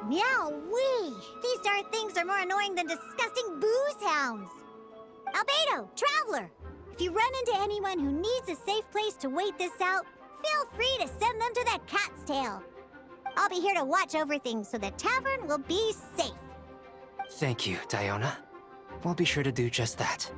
Meow-wee! These darn things are more annoying than disgusting booze hounds! Albedo, Traveler! If you run into anyone who needs a safe place to wait this out, feel free to send them to the Cat's Tail. I'll be here to watch over things so the tavern will be safe. Thank you, Diona. We'll be sure to do just that.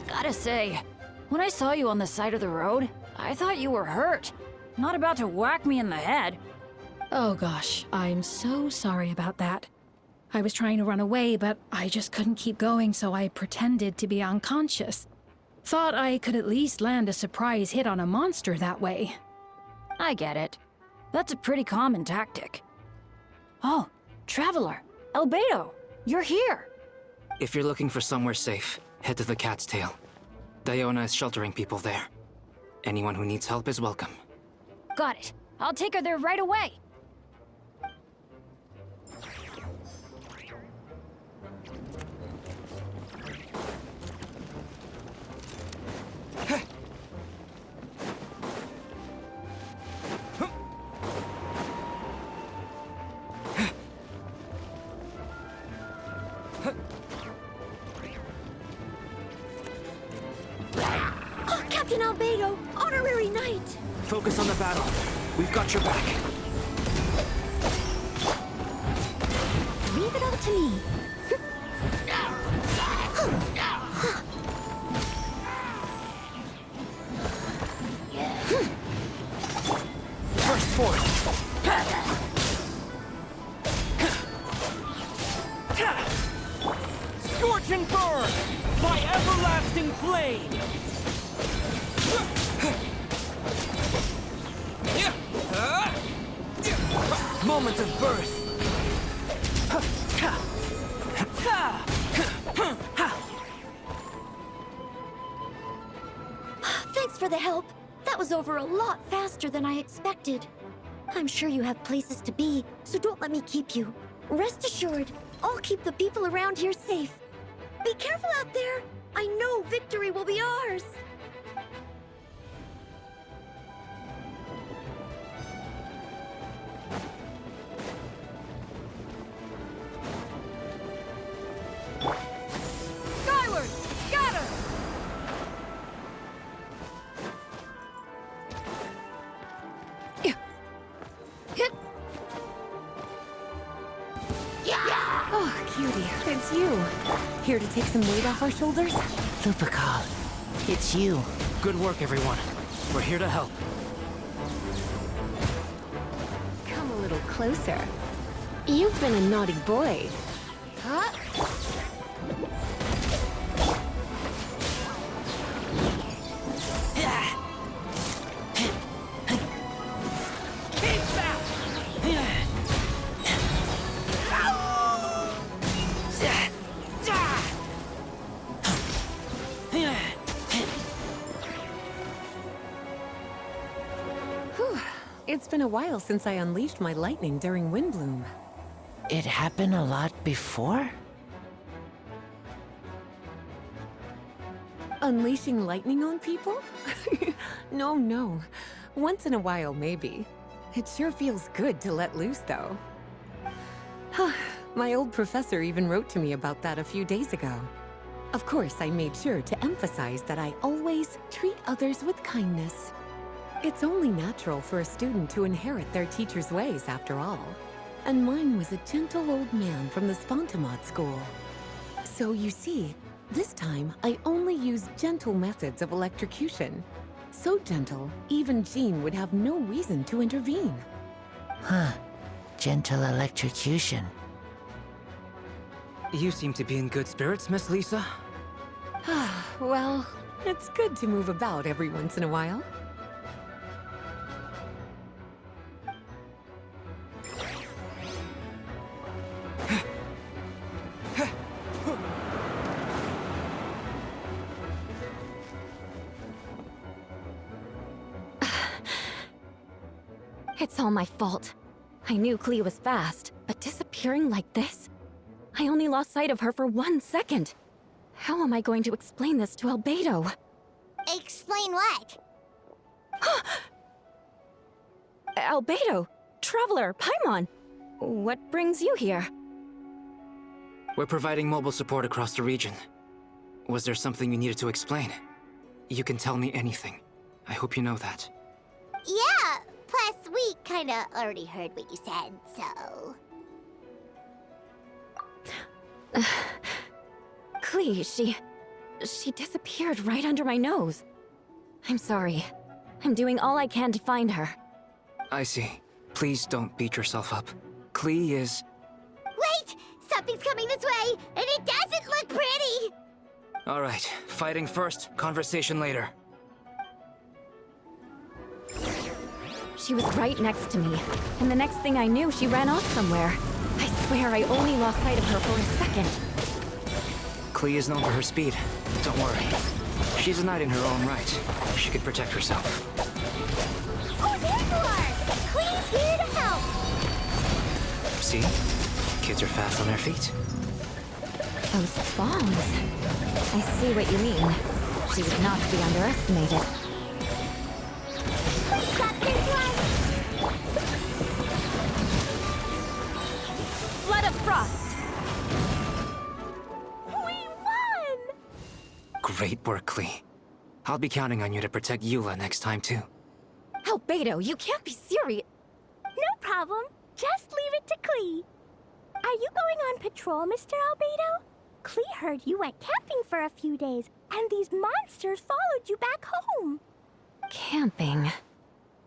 Gotta say, when I saw you on the side of the road, I thought you were hurt. Not about to whack me in the head. Oh gosh, I'm so sorry about that. I was trying to run away, but I just couldn't keep going, so I pretended to be unconscious. Thought I could at least land a surprise hit on a monster that way. I get it. That's a pretty common tactic. Oh, Traveler, Albedo, you're here. If you're looking for somewhere safe, head to the Cat's Tail. Diona is sheltering people there. Anyone who needs help is welcome. Got it. I'll take her there right away. Captain Albedo, honorary knight! Focus on the battle. We've got your back. Leave it all to me. First force. Scorch and burn by everlasting flame! Moment of birth. Thanks for the help. That was over a lot faster than I expected. I'm sure you have places to be, so don't let me keep you. Rest assured, I'll keep the people around here safe. Be careful out there. I know victory will be ours. Skyward! Scatter! Oh, cutie, it's you. Here to take some weight off our shoulders? Lupical, it's you. Good work, everyone. We're here to help. Come a little closer. You've been a naughty boy. Huh? It's been a while since I unleashed my lightning during Windbloom. It happened a lot before? Unleashing lightning on people? No. Once in a while, maybe. It sure feels good to let loose, though. My old professor even wrote to me about that a few days ago. Of course, I made sure to emphasize that I always treat others with kindness. It's only natural for a student to inherit their teacher's ways, after all. And mine was a gentle old man from the Spontamod school. So you see, this time I only used gentle methods of electrocution. So gentle, even Jean would have no reason to intervene. Huh. Gentle electrocution. You seem to be in good spirits, Miss Lisa. Well, it's good to move about every once in a while. It's all my fault. I knew Klee was fast, but disappearing like this? I only lost sight of her for 1 second. How am I going to explain this to Albedo? Explain what? Albedo! Traveler! Paimon! What brings you here? We're providing mobile support across the region. Was there something you needed to explain? You can tell me anything. I hope you know that. Yeah, plus we kinda already heard what you said, so... Klee, she disappeared right under my nose. I'm sorry. I'm doing all I can to find her. I see. Please don't beat yourself up. Klee is... Wait! Something's coming this way, and it doesn't look pretty! Alright, fighting first, conversation later. She was right next to me, and the next thing I knew, she ran off somewhere. I swear I only lost sight of her for a second. Klee is known for her speed. Don't worry. She's a knight in her own right. She could protect herself. Oh, there you are! Queen's here to help! See? Kids are fast on their feet. Those bombs. I see what you mean. She was not to be underestimated. Stop this one! Flood of Frost! We won! Great work, Klee. I'll be counting on you to protect Eula next time, too. Albedo, you can't be serious. No problem. Just leave it to Klee. Are you going on patrol, Mr. Albedo? Klee heard you went camping for a few days, and these monsters followed you back home. Camping.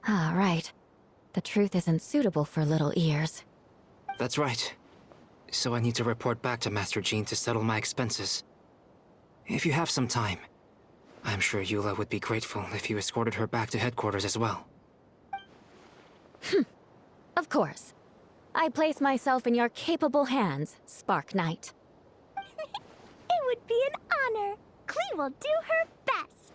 Ah, right. The truth isn't suitable for little ears. That's right. So I need to report back to Master Jean to settle my expenses. If you have some time, I'm sure Eula would be grateful if you escorted her back to headquarters as well. Of course. I place myself in your capable hands, Spark Knight. It would be an honor. Klee will do her best.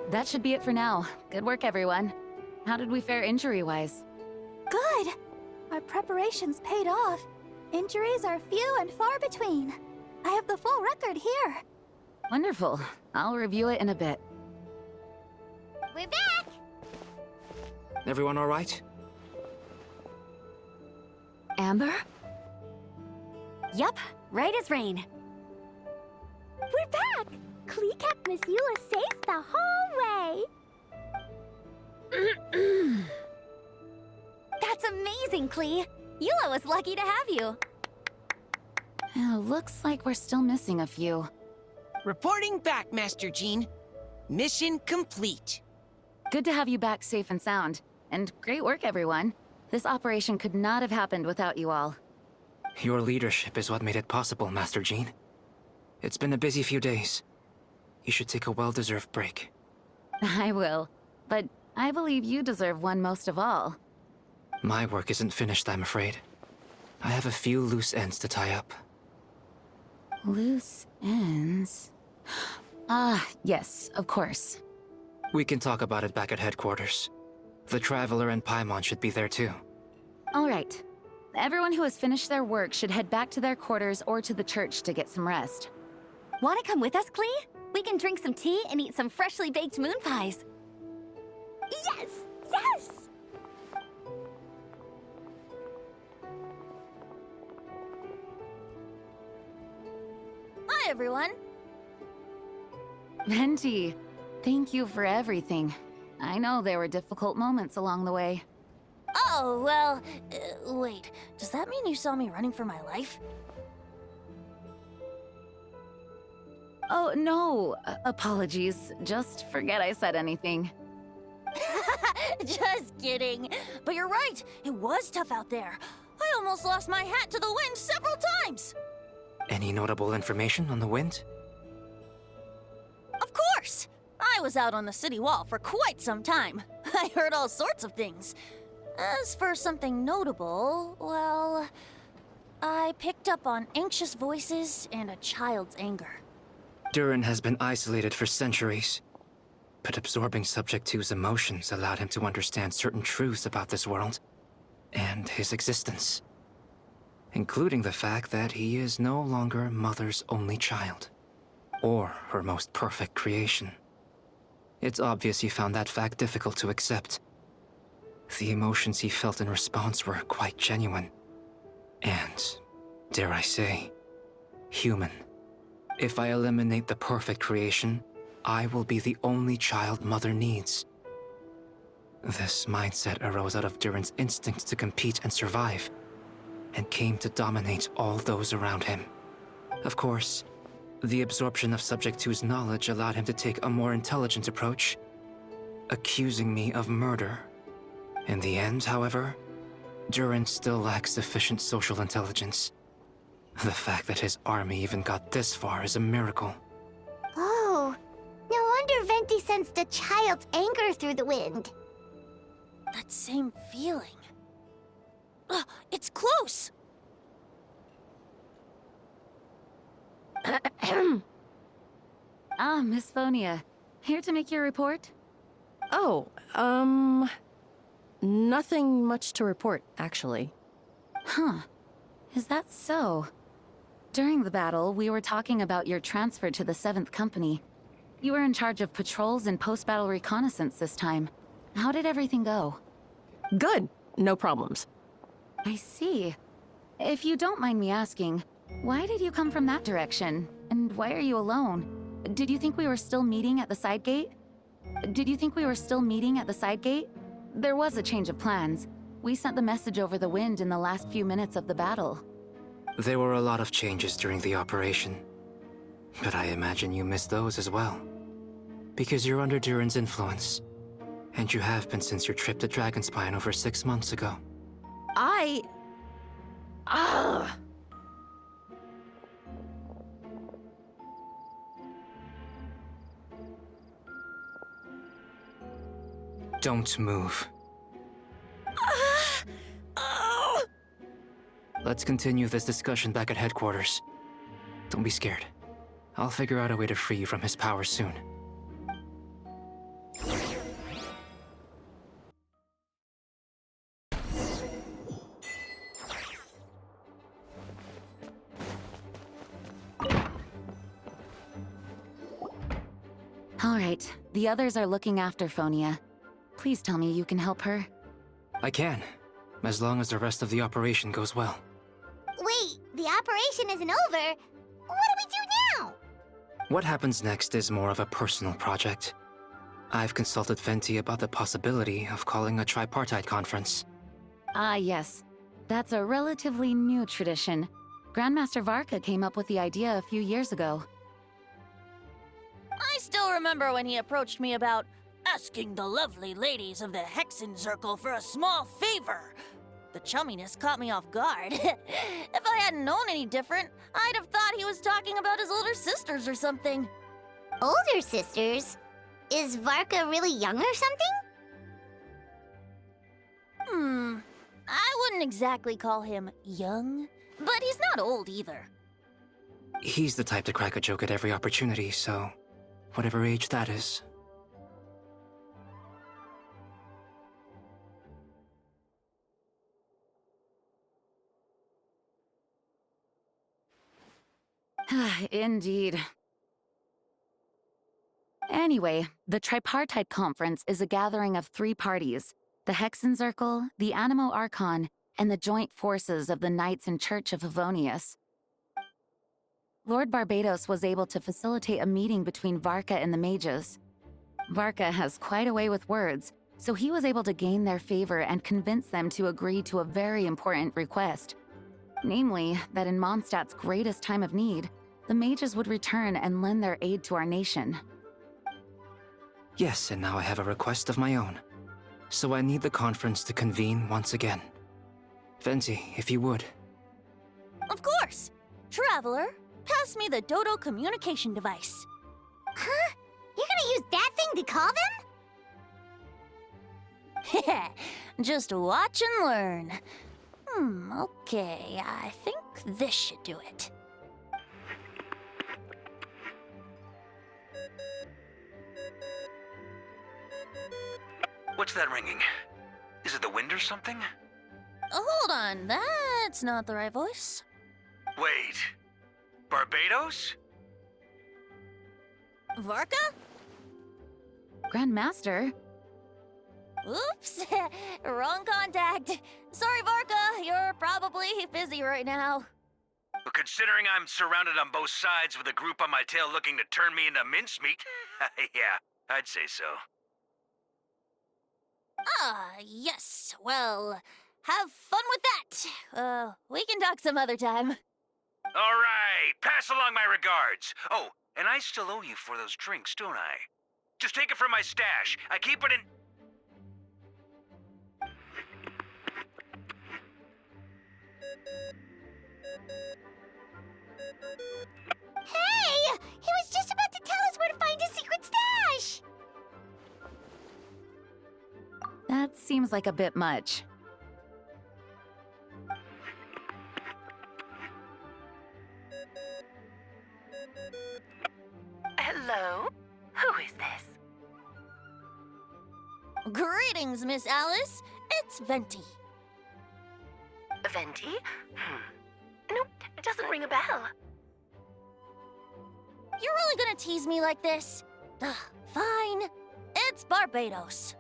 That should be it for now. Good work, everyone. How did we fare injury-wise? Good. Our preparations paid off. Injuries are few and far between. I have the full record here. Wonderful. I'll review it in a bit. We're back! Everyone all right? Amber? Yup, right as rain. We're back! Klee kept Miss Eula safe the whole way. That's amazing, Klee. Eula was lucky to have you. Looks like we're still missing a few. Reporting back, Master Jean. Mission complete. Good to have you back safe and sound. And great work, everyone. This operation could not have happened without you all. Your leadership is what made it possible, Master Jean. It's been a busy few days. You should take a well-deserved break. I will. But I believe you deserve one most of all. My work isn't finished, I'm afraid. I have a few loose ends to tie up. Loose ends? Ah, yes, of course. We can talk about it back at headquarters. The Traveler and Paimon should be there too. All right. Everyone who has finished their work should head back to their quarters or to the church to get some rest. Want to come with us, Klee? We can drink some tea and eat some freshly baked moon pies. Yes! Yes! Hi, everyone. Venti, thank you for everything. I know there were difficult moments along the way. Oh, well, wait. Does that mean you saw me running for my life? Oh, no. Apologies. Just forget I said anything. Just kidding. But you're right, it was tough out there. I almost lost my hat to the wind several times. Any notable information on the wind? Of course! I was out on the city wall for quite some time. I heard all sorts of things. As for something notable, well, I picked up on anxious voices and a child's anger. Durin has been isolated for centuries, but absorbing Subject 2's emotions allowed him to understand certain truths about this world and his existence, including the fact that he is no longer Mother's only child, or her most perfect creation. It's obvious he found that fact difficult to accept. The emotions he felt in response were quite genuine, and, dare I say, human. If I eliminate the perfect creation, I will be the only child Mother needs. This mindset arose out of Durin's instinct to compete and survive, and came to dominate all those around him. Of course, the absorption of Subject 2's knowledge allowed him to take a more intelligent approach, accusing me of murder. In the end, however, Durin still lacks sufficient social intelligence. The fact that his army even got this far is a miracle. Oh, no wonder Venti sensed a child's anger through the wind. That same feeling. It's close! Miss Phonia. Here to make your report? Oh, nothing much to report, actually. Huh. Is that so? During the battle, we were talking about your transfer to the 7th Company. You were in charge of patrols and post-battle reconnaissance this time. How did everything go? Good. No problems. I see. If you don't mind me asking, why did you come from that direction? And why are you alone? Did you think we were still meeting at the side gate? There was a change of plans. We sent the message over the wind in the last few minutes of the battle. There were a lot of changes during the operation, but I imagine you missed those as well. Because you're under Durin's influence, and you have been since your trip to Dragonspine over 6 months ago. Don't move. Let's continue this discussion back at headquarters. Don't be scared. I'll figure out a way to free you from his power soon. All right, the others are looking after Phonia. Please tell me you can help her. I can, as long as the rest of the operation goes well. Wait, the operation isn't over. What do we do now? What happens next is more of a personal project. I've consulted Venti about the possibility of calling a tripartite conference. Ah, yes. That's a relatively new tradition. Grandmaster Varka came up with the idea a few years ago. I still remember when he approached me about asking the lovely ladies of the Hexen Circle for a small favor. The chumminess caught me off guard. If I hadn't known any different, I'd have thought he was talking about his older sisters or something. Older sisters? Is Varka really young or something? I wouldn't exactly call him young, but he's not old either. He's the type to crack a joke at every opportunity, so whatever age that is. Indeed. Anyway, the Tripartite Conference is a gathering of 3 parties: the Hexen Circle, the Animo Archon, and the joint forces of the Knights and Church of Favonius. Lord Barbados was able to facilitate a meeting between Varka and the mages. Varka has quite a way with words, so he was able to gain their favor and convince them to agree to a very important request. Namely, that in Mondstadt's greatest time of need, the mages would return and lend their aid to our nation. Yes, and now I have a request of my own. So I need the conference to convene once again. Venti, if you would. Of course! Traveler, pass me the Dodo communication device. Huh? You're gonna use that thing to call them? Just watch and learn. Okay, I think this should do it. What's that ringing? Is it the wind or something? Hold on, that's not the right voice. Wait. Barbados? Varka? Grandmaster? Oops, wrong contact. Sorry, Varka, you're probably busy right now. But considering I'm surrounded on both sides with a group on my tail looking to turn me into mincemeat, yeah, I'd say so. Yes, well, have fun with that. We can talk some other time. All right, pass along my regards. Oh, and I still owe you for those drinks, don't I? Just take it from my stash. I keep it in... Hey! He was just about to tell us where to find his secret stash! That seems like a bit much. Hello? Who is this? Greetings, Miss Alice. It's Venti. Venti? Nope, it doesn't ring a bell. You're really gonna tease me like this? Fine. It's Barbados.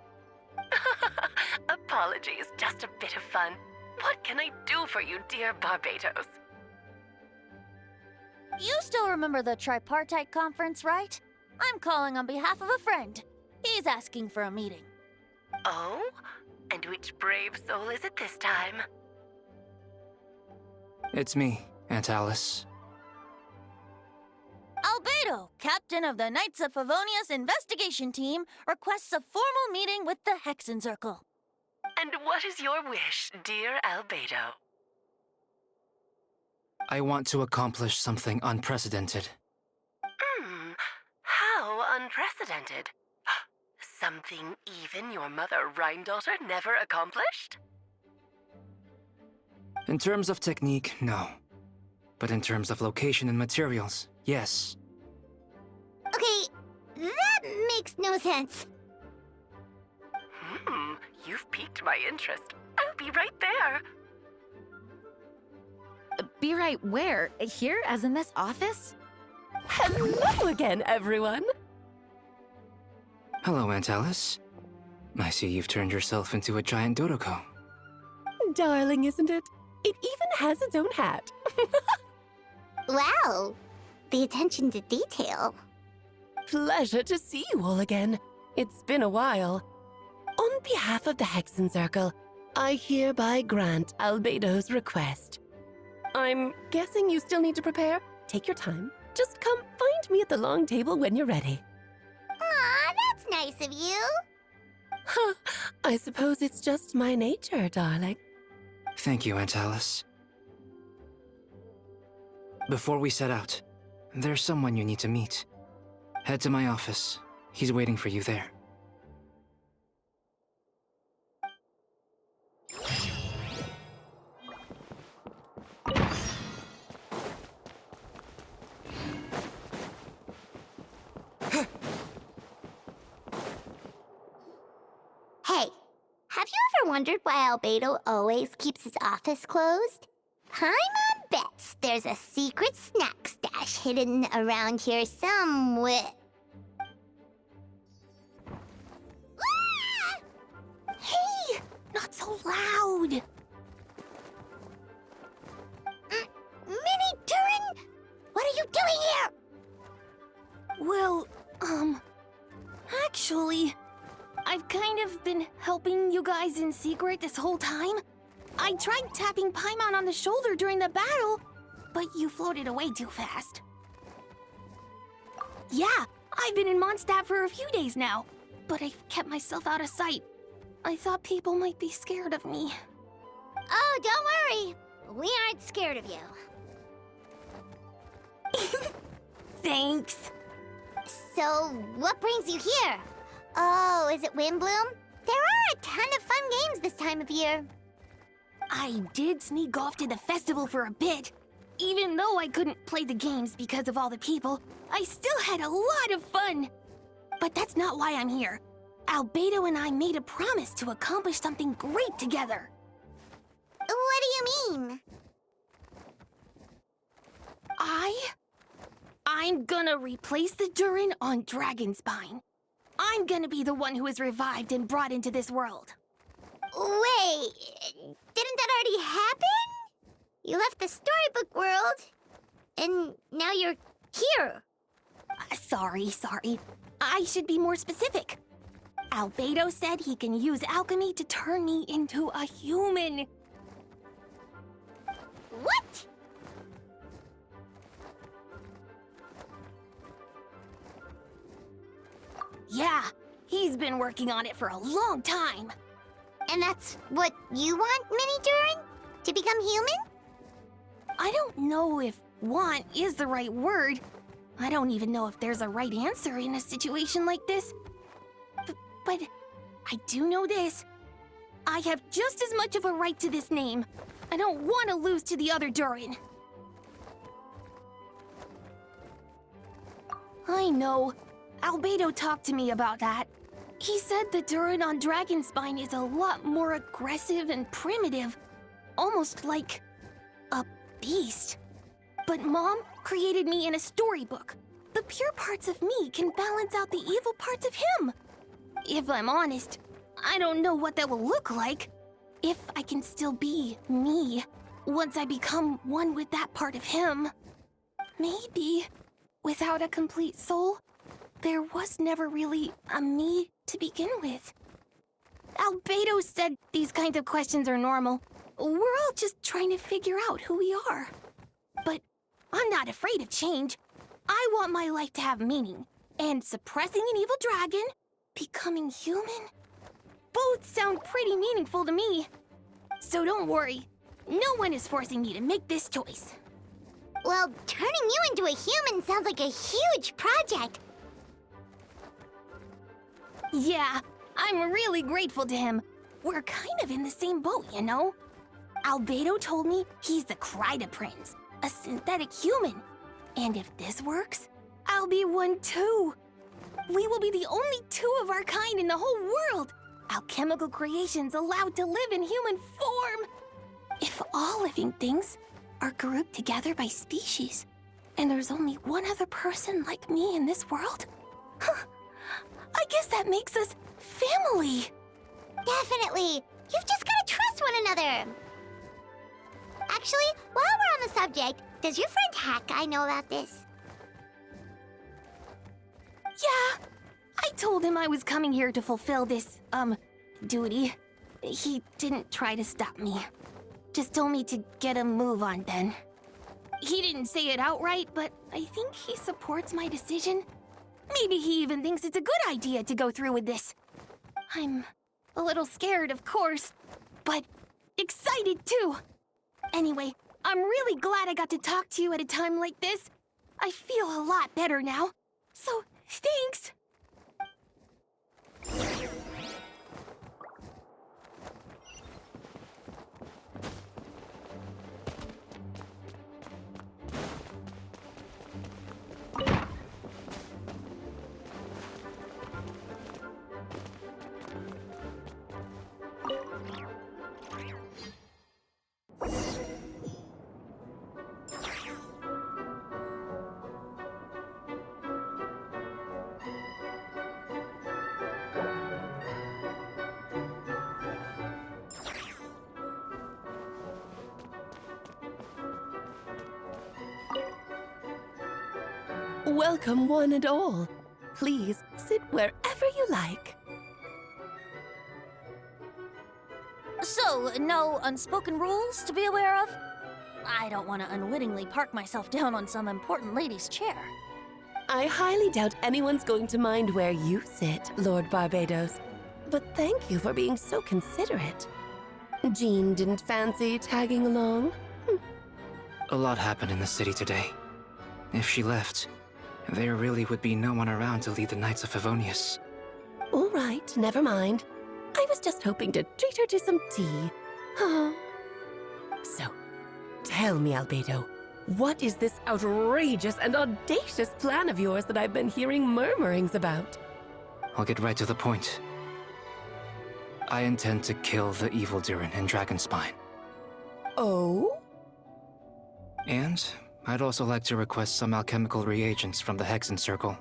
Apologies, just a bit of fun. What can I do for you, dear Barbados? You still remember the tripartite conference, right? I'm calling on behalf of a friend. He's asking for a meeting. Oh? And which brave soul is it this time? It's me, Aunt Alice. Albedo, captain of the Knights of Favonius investigation team, requests a formal meeting with the Hexen Circle. And what is your wish, dear Albedo? I want to accomplish something unprecedented. How unprecedented? Something even your mother Rhine-daughter never accomplished? In terms of technique, no. But in terms of location and materials, yes. Okay, that makes no sense. You've piqued my interest. I'll be right there. Be right where? Here, as in this office? Hello again, everyone. Hello, Aunt Alice. I see you've turned yourself into a giant Dodoko. Darling, isn't it? It even has its own hat. Wow, the attention to detail. Pleasure to see you all again. It's been a while. On behalf of the Hexen Circle, I hereby grant Albedo's request. I'm guessing you still need to prepare? Take your time. Just come find me at the long table when you're ready. Aw, that's nice of you. Huh, I suppose it's just my nature, darling. Thank you, Aunt Alice. Before we set out, there's someone you need to meet. Head to my office. He's waiting for you there. Hey, have you ever wondered why Albedo always keeps his office closed? Paimon bets there's a secret snack stash hidden around here somewhere. Ah! Hey, not so loud. Mini Turin, what are you doing here? Well, actually, I've kind of been helping you guys in secret this whole time. I tried tapping Paimon on the shoulder during the battle, but you floated away too fast. Yeah, I've been in Mondstadt for a few days now, but I've kept myself out of sight. I thought people might be scared of me. Oh, don't worry. We aren't scared of you. Thanks. So, what brings you here? Oh, is it Windbloom? There are a ton of fun games this time of year. I did sneak off to the festival for a bit. Even though I couldn't play the games because of all the people, I still had a lot of fun. But that's not why I'm here. Albedo and I made a promise to accomplish something great together. What do you mean? I'm gonna replace the Durin on Dragonspine. I'm gonna be the one who is revived and brought into this world. Wait, didn't that already happen? You left the storybook world, and now you're here. Sorry. I should be more specific. Albedo said he can use alchemy to turn me into a human. What? Yeah, he's been working on it for a long time. And that's what you want, Mini Durin? To become human? I don't know if want is the right word. I don't even know if there's a right answer in a situation like this. But I do know this. I have just as much of a right to this name. I don't want to lose to the other Durin. I know. Albedo talked to me about that. He said the Durin on Dragonspine is a lot more aggressive and primitive. Almost like a beast. But Mom created me in a storybook. The pure parts of me can balance out the evil parts of him. If I'm honest, I don't know what that will look like. If I can still be me once I become one with that part of him. Maybe without a complete soul, there was never really a me to begin with. Albedo said these kinds of questions are normal. We're all just trying to figure out who we are. But I'm not afraid of change. I want my life to have meaning. And suppressing an evil dragon, becoming human, both sound pretty meaningful to me. So don't worry. No one is forcing me to make this choice. Well, turning you into a human sounds like a huge project. Yeah, I'm really grateful to him. We're kind of in the same boat, you know? Albedo told me he's the Kryda Prince, a synthetic human. And if this works, I'll be one too. We will be the only two of our kind in the whole world. Alchemical creations allowed to live in human form. If all living things are grouped together by species, and there's only one other person like me in this world, I guess that makes us family. Definitely. You've just gotta trust one another. Actually, while we're on the subject, does your friend Hakai know about this? Yeah, I told him I was coming here to fulfill this, duty. He didn't try to stop me. Just told me to get a move on then. He didn't say it outright, but I think he supports my decision. Maybe he even thinks it's a good idea to go through with this. I'm a little scared, of course, but excited too. Anyway, I'm really glad I got to talk to you at a time like this. I feel a lot better now. So, thanks. Welcome, one and all. Please sit wherever you like. So, no unspoken rules to be aware of? I don't want to unwittingly park myself down on some important lady's chair. I highly doubt anyone's going to mind where you sit, Lord Barbados. But thank you for being so considerate. Jean didn't fancy tagging along? A lot happened in the city today. If she left, there really would be no one around to lead the Knights of Favonius. All right, never mind. I was just hoping to treat her to some tea. So, tell me, Albedo, what is this outrageous and audacious plan of yours that I've been hearing murmurings about? I'll get right to the point. I intend to kill the evil Durin in Dragonspine. Oh? And I'd also like to request some alchemical reagents from the Hexen Circle.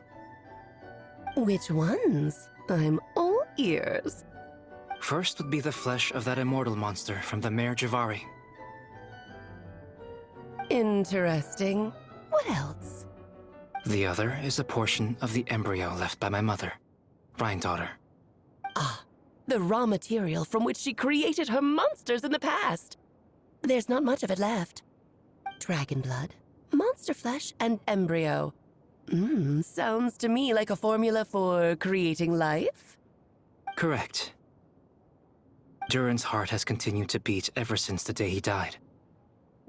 Which ones? I'm all ears. First would be the flesh of that immortal monster from the Mare Javari. Interesting. What else? The other is a portion of the embryo left by my mother, Rhine-daughter. Ah, the raw material from which she created her monsters in the past. There's not much of it left. Dragon blood, monster flesh, and embryo. Sounds to me like a formula for creating life? Correct. Durin's heart has continued to beat ever since the day he died.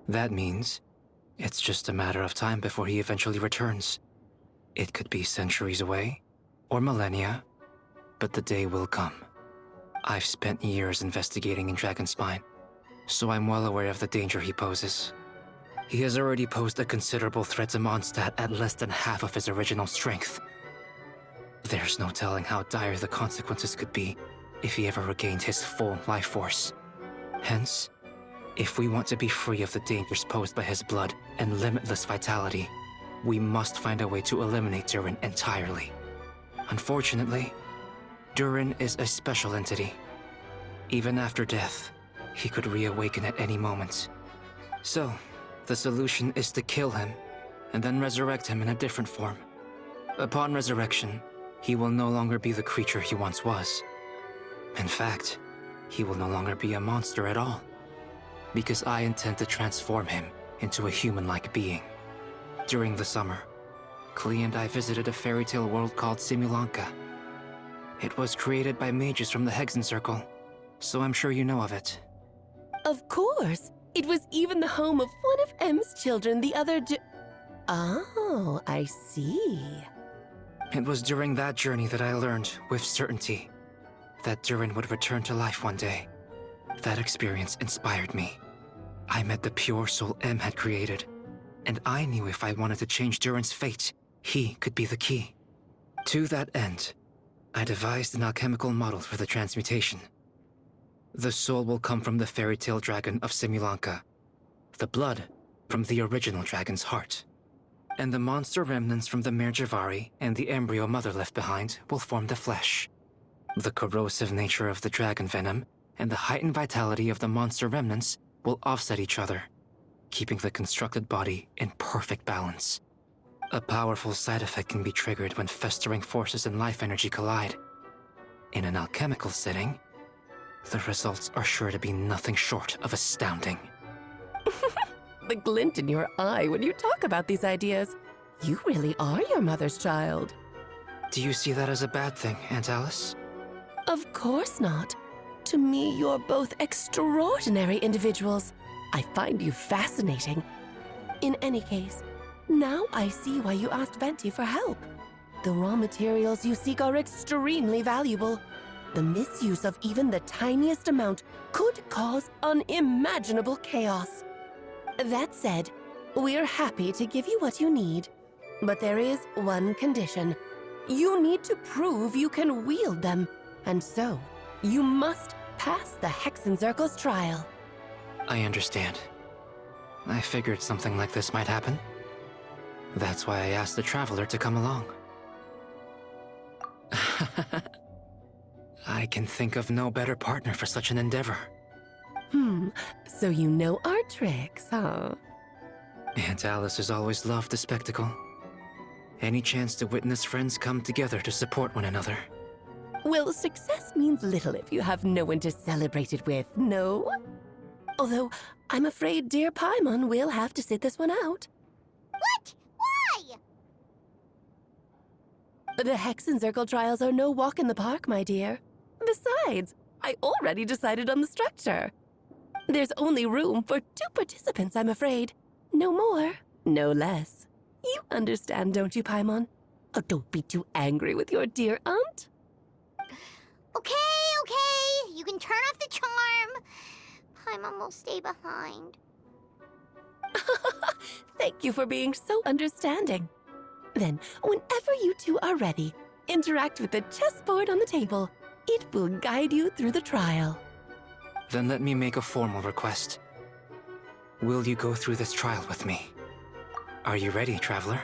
That means it's just a matter of time before he eventually returns. It could be centuries away, or millennia, but the day will come. I've spent years investigating in Dragonspine, so I'm well aware of the danger he poses. He has already posed a considerable threat to Mondstadt at less than half of his original strength. There's no telling how dire the consequences could be if he ever regained his full life force. Hence, if we want to be free of the dangers posed by his blood and limitless vitality, we must find a way to eliminate Durin entirely. Unfortunately, Durin is a special entity. Even after death, he could reawaken at any moment. So, the solution is to kill him, and then resurrect him in a different form. Upon resurrection, he will no longer be the creature he once was. In fact, he will no longer be a monster at all, because I intend to transform him into a human-like being. During the summer, Klee and I visited a fairy tale world called Simulanka. It was created by mages from the Hexen Circle, so I'm sure you know of it. Of course! It was even the home of one of M's children the other Oh, I see. It was during that journey that I learned, with certainty, that Durin would return to life one day. That experience inspired me. I met the pure soul M had created, and I knew if I wanted to change Durin's fate, he could be the key. To that end, I devised an alchemical model for the transmutation. The soul will come from the fairy tale dragon of Simulanka, the blood from the original dragon's heart, and the monster remnants from the Mare Javari and the embryo mother left behind will form the flesh. The corrosive nature of the dragon venom and the heightened vitality of the monster remnants will offset each other, keeping the constructed body in perfect balance. A powerful side effect can be triggered when festering forces and life energy collide. In an alchemical setting, the results are sure to be nothing short of astounding. The glint in your eye when you talk about these ideas. You really are your mother's child. Do you see that as a bad thing, Aunt Alice? Of course not. To me, you're both extraordinary individuals. I find you fascinating. In any case, now I see why you asked Venti for help. The raw materials you seek are extremely valuable. The misuse of even the tiniest amount could cause unimaginable chaos. That said, we're happy to give you what you need. But there is one condition. You need to prove you can wield them, and so you must pass the Hexen Circle's trial. I understand. I figured something like this might happen. That's why I asked the Traveler to come along. I can think of no better partner for such an endeavor. So you know our tricks, huh? Aunt Alice has always loved the spectacle. Any chance to witness friends come together to support one another. Well, success means little if you have no one to celebrate it with, no? Although, I'm afraid dear Paimon will have to sit this one out. What? Why? The Hexen Circle trials are no walk in the park, my dear. Besides, I already decided on the structure. There's only room for 2 participants, I'm afraid. No more, no less. You understand, don't you, Paimon? Oh, don't be too angry with your dear aunt. Okay. You can turn off the charm. Paimon will stay behind. Thank you for being so understanding. Then, whenever you two are ready, interact with the chessboard on the table. It will guide you through the trial. Then let me make a formal request. Will you go through this trial with me? Are you ready, Traveler?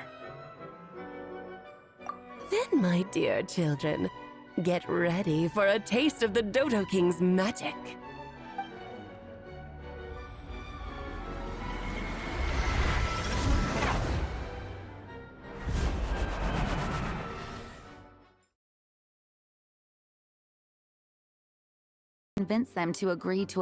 Then, my dear children, get ready for a taste of the Dodo King's magic. Convince them to agree to a